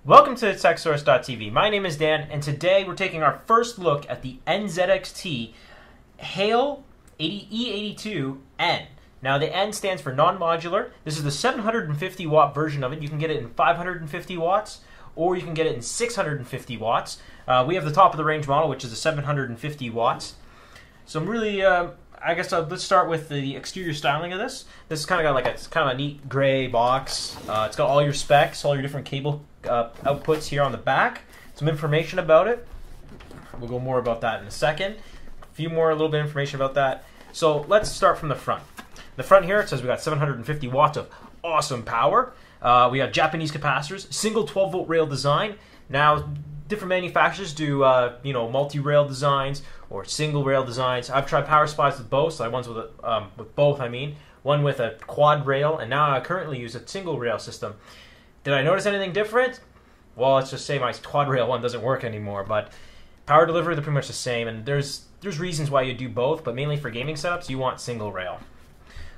Welcome to TechSource.tv. My name is Dan, and today we're taking our first look at the NZXT HALE 82N. Now, the N stands for non-modular. This is the 750 watt version of it. You can get it in 550 watts, or you can get it in 650 watts. We have the top of the range model, which is the 750 watts. So I'm really, let's start with the exterior styling of this. This is kind of got like a neat gray box. It's got all your specs, all your different cable outputs here on the back. Some information about it. We'll go more about that in a second. A little bit of information about that. So let's start from the front. The front here, it says we got 750 watts of awesome power. We have Japanese capacitors, single 12-volt rail design. Now, different manufacturers do multi-rail designs or single rail designs. I've tried power supplies with both. So I ones with both. One with a quad rail, and now I currently use a single rail system. Did I notice anything different? Well, let's just say my quad rail one doesn't work anymore. But power delivery, they're pretty much the same, and there's reasons why you do both, but mainly for gaming setups, you want single rail.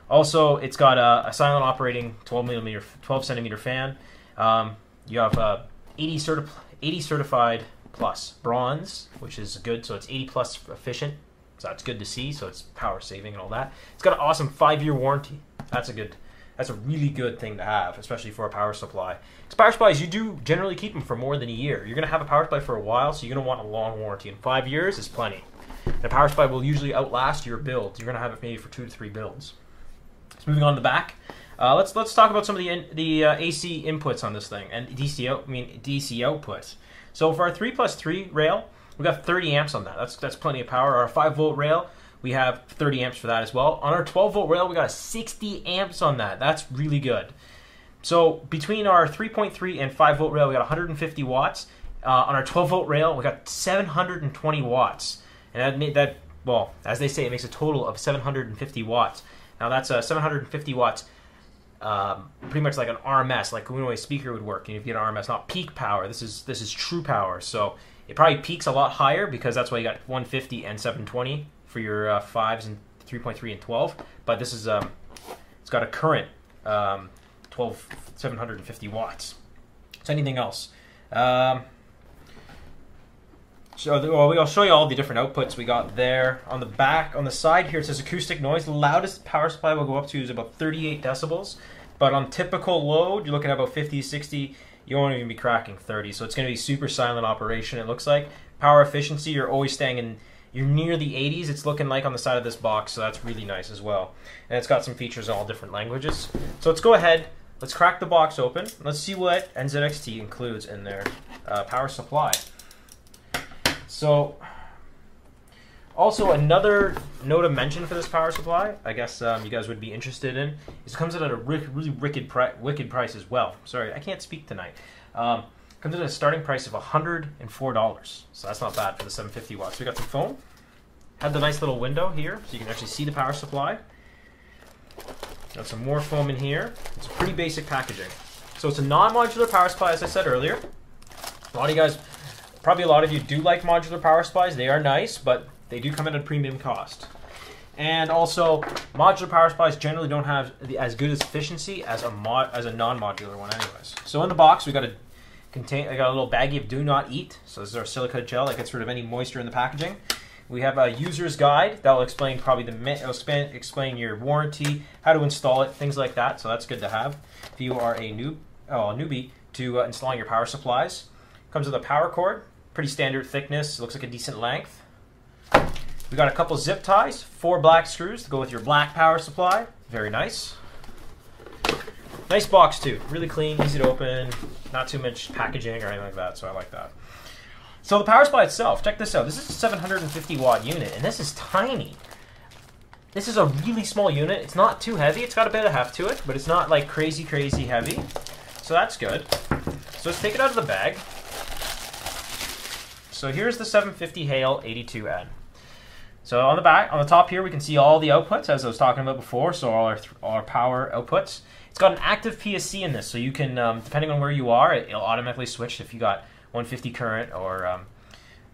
Also, it's got a silent operating 12 centimeter fan. You have 80 certified plus bronze, which is good, so it's 80 plus efficient. So that's good to see. So it's power saving and all that. It's got an awesome 5-year warranty. That's a really good thing to have, especially for a power supply. Because power supplies, you do generally keep them for more than a year. You're going to have a power supply for a while, so you're going to want a long warranty. And 5 years is plenty. And a power supply will usually outlast your build. You're going to have it maybe for 2 to 3 builds. So moving on to the back, let's talk about some of the AC inputs on this thing and DC outputs. So for our 3+3 rail, we got 30 amps on that. That's plenty of power. Our 5-volt rail, we have 30 amps for that as well. On our 12-volt rail, we got 60 amps on that. That's really good. So between our 3.3 and 5-volt rail, we got 150 watts. On our 12-volt rail, we got 720 watts. And well, as they say, it makes a total of 750 watts. Now that's 750 watts, pretty much like an RMS, like when a speaker would work. If you get an RMS, not peak power. This is true power. So it probably peaks a lot higher because that's why you got 150 and 720 for your 5s and 3.3 and 12. But this is it's got a current 750 watts. So anything else? I'll show you all the different outputs we got there. On the back, on the side here, it says acoustic noise. The loudest power supply will go up to is about 38 decibels. But on typical load, you're looking at about 50, 60. You won't even be cracking 30. So it's going to be super silent operation, it looks like. Power efficiency, you're always staying in, you're near the 80s. It's looking like on the side of this box, so that's really nice as well. And it's got some features in all different languages. So let's go ahead. Let's crack the box open. Let's see what NZXT includes in their power supply. So, also another note of mention for this power supply, I guess you guys would be interested in, is it comes in at a really wicked price as well. Sorry, I can't speak tonight. Comes in at a starting price of $104, so that's not bad for the 750 watts. We got some foam. Had the nice little window here, so you can actually see the power supply. Got some more foam in here. It's a pretty basic packaging. So it's a non-modular power supply, as I said earlier. Probably a lot of you do like modular power supplies. They are nice, but they do come at a premium cost. And also, modular power supplies generally don't have as good as efficiency as a non-modular one anyways. So in the box, I got a little baggie of do not eat. So this is our silica gel that gets rid of any moisture in the packaging. We have a user's guide that will explain explain your warranty, how to install it, things like that. So that's good to have if you are a newbie to installing your power supplies. Comes with a power cord. Pretty standard thickness, looks like a decent length. We got a couple zip ties, 4 black screws to go with your black power supply. Very nice. Nice box too, really clean, easy to open, not too much packaging or anything like that, so I like that. So the power supply itself, check this out. This is a 750 watt unit, and this is tiny. This is a really small unit. It's not too heavy. It's got a bit of heft to it, but it's not like crazy heavy. So that's good. So let's take it out of the bag. So here's the 750 HALE 82N. So on the top here, we can see all the outputs, as I was talking about before, so all our power outputs. It's got an active PSC in this, so you can, depending on where you are, it'll automatically switch if you got 150 current, or,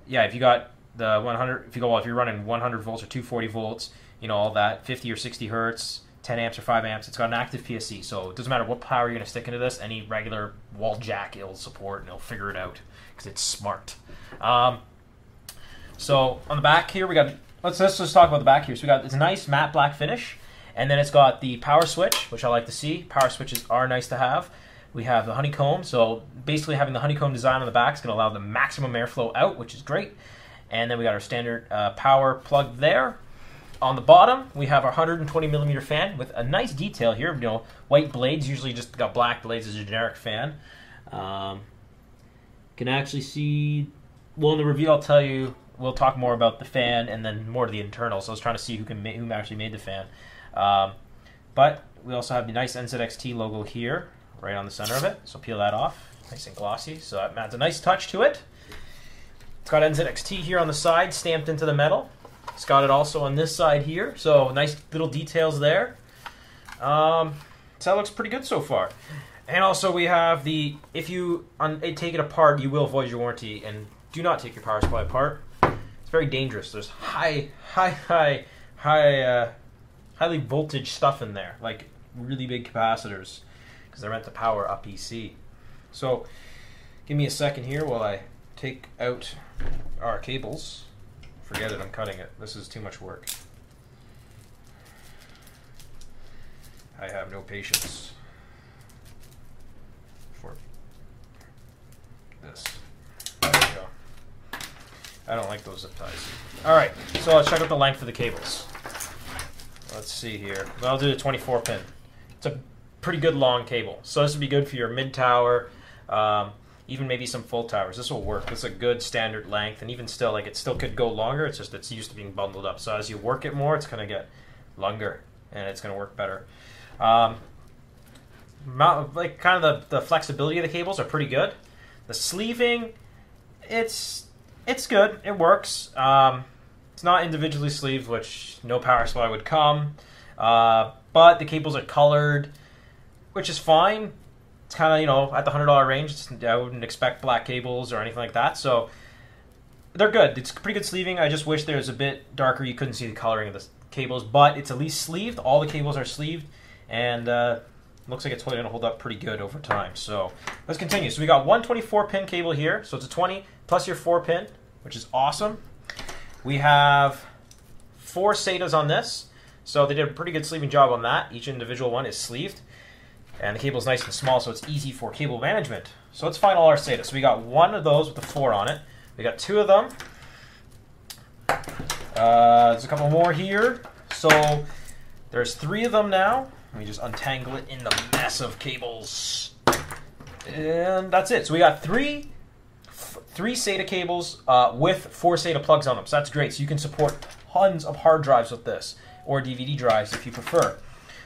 if you got the 100, if you're running 100 volts or 240 volts, all that, 50 or 60 hertz, 10 amps or 5 amps. It's got an active PSC, so it doesn't matter what power you're going to stick into this. Any regular wall jack it'll support, and it'll figure it out because it's smart. So on the back here, we got, let's just talk about the back here. So we got this nice matte black finish, and then it's got the power switch, which I like to see. Power switches are nice to have. We have the honeycomb, so basically having the honeycomb design on the back is going to allow the maximum airflow out, which is great. And then we got our standard power plug there. On the bottom, we have our 120 millimeter fan with a nice detail here. You know, white blades, usually just got black blades as a generic fan. Can actually see, well, in the review I'll tell you, we'll talk more about the fan and then more to the internals. So I was trying to see who actually made the fan. But we also have the nice NZXT logo here, right on the center of it. So peel that off, nice and glossy. So that adds a nice touch to it. It's got NZXT here on the side, stamped into the metal. It's got it also on this side here, so nice little details there. So that looks pretty good so far. And also we have the, if you take it apart, you will void your warranty, and do not take your power supply apart. It's very dangerous. There's highly voltage stuff in there, like really big capacitors, because they're meant to power up PC. So give me a second here while I take out our cables. Forget it, I'm cutting it. This is too much work. I have no patience for this. There we go. I don't like those zip ties. Alright, so let's check out the length of the cables. Let's see here. I'll do the 24 pin. It's a pretty good long cable. So this would be good for your mid-tower, even maybe some full towers. This will work. This is a good standard length, and even still, like, it still could go longer. It's just it's used to being bundled up. So as you work it more, it's going to get longer, and it's going to work better. Like kind of the flexibility of the cables are pretty good. The sleeving, it's good. It works. It's not individually sleeved, which no power supply would come. But the cables are colored, which is fine. It's kind of, you know, at the $100 range, I wouldn't expect black cables or anything like that. So they're good. It's pretty good sleeving. I just wish there was a bit darker. You couldn't see the coloring of the cables, but it's at least sleeved. All the cables are sleeved, and looks like it's going to hold up pretty good over time. So let's continue. So we got one 24-pin cable here. So it's a 20 plus your 4-pin, which is awesome. We have 4 SATAs on this. So they did a pretty good sleeving job on that. Each individual one is sleeved. And the cable is nice and small, so it's easy for cable management. So let's find all our SATA. So we got one of those with the 4 on it. We got 2 of them. There's a couple more here. So there's 3 of them now. Let me just untangle it in the mess of cables. And that's it. So we got three SATA cables with 4 SATA plugs on them. So that's great. So you can support tons of hard drives with this, or DVD drives if you prefer.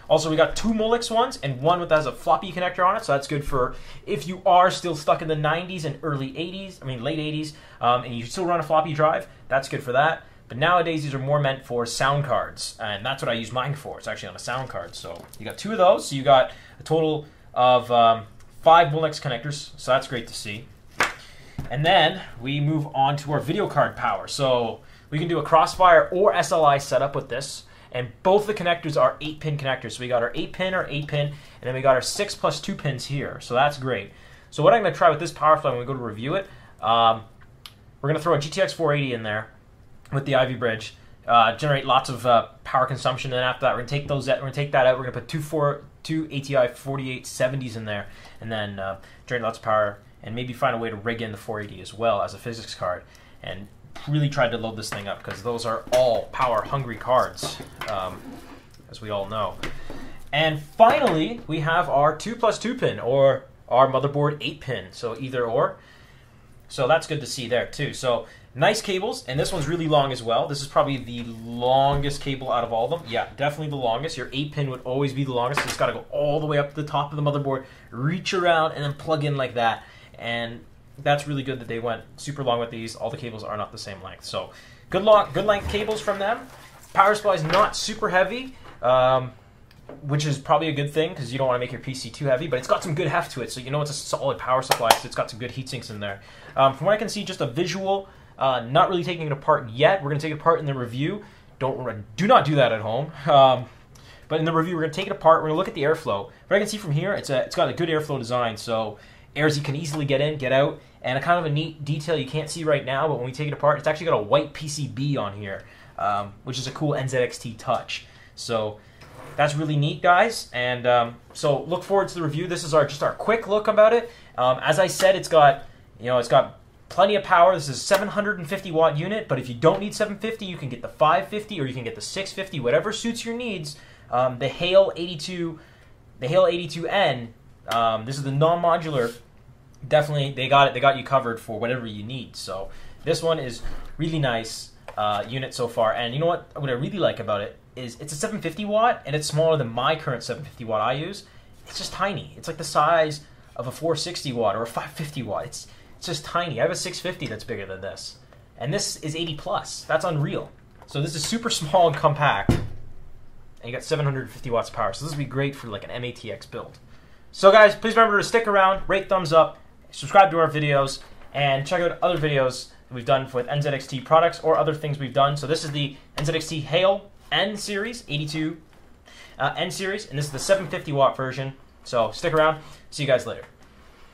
Also, we got 2 Molex ones and one that has a floppy connector on it, so that's good for if you are still stuck in the 90s and late 80s, and you still run a floppy drive, that's good for that. But nowadays, these are more meant for sound cards, and that's what I use mine for. It's actually on a sound card. So you got 2 of those, so you got a total of 5 Molex connectors, so that's great to see. And then we move on to our video card power. So we can do a Crossfire or SLI setup with this. And both the connectors are 8-pin connectors. So we got our 8-pin, and then we got our 6 plus 2 pins here. So that's great. So what I'm going to try with this power supply when we go to review it, we're going to throw a GTX 480 in there with the Ivy bridge, generate lots of power consumption. And then after that, we're going to take that out. We're going to put two ATI 4870s in there, and then generate lots of power, and maybe find a way to rig in the 480 as well as a physics card. And really tried to load this thing up because those are all power hungry cards, as we all know. And finally, we have our 2 plus 2 pin, or our motherboard 8-pin, so either or. So that's good to see there too. So nice cables, and this one's really long as well. This is probably the longest cable out of all of them. Yeah, definitely the longest. Your 8-pin would always be the longest. It's got to go all the way up to the top of the motherboard, reach around, and then plug in like that. And that's really good that they went super long with these. All the cables are not the same length. So good length cables from them. Power supply is not super heavy, which is probably a good thing because you don't want to make your PC too heavy, but it's got some good heft to it. So you know it's a solid power supply, so it's got some good heat sinks in there. From what I can see, just a visual, not really taking it apart yet. We're going to take it apart in the review. Do not do that at home. But in the review, we're going to take it apart. We're going to look at the airflow. But I can see from here, it's got a good airflow design, so airs you can easily get in, get out, and a kind of a neat detail you can't see right now, but when we take it apart, it's actually got a white PCB on here, which is a cool NZXT touch. So that's really neat, guys, and so look forward to the review. This is just our quick look about it. As I said, it's got plenty of power. This is a 750 watt unit, but if you don't need 750, you can get the 550 or you can get the 650, whatever suits your needs. The HALE 82N. This is the non-modular. Definitely, they got you covered for whatever you need. So this one is really nice unit so far. And you know what? What I really like about it is it's a 750 watt, and it's smaller than my current 750 watt I use. It's just tiny. It's like the size of a 460 watt or a 550 watt. It's just tiny. I have a 650 that's bigger than this, and this is 80 plus. That's unreal. So this is super small and compact, and you got 750 watts of power. So this would be great for like an MATX build. So guys, please remember to stick around, rate, thumbs up, subscribe to our videos, and check out other videos that we've done with NZXT products or other things we've done. So this is the NZXT HALE N series, 82N series, and this is the 750 watt version. So stick around. See you guys later.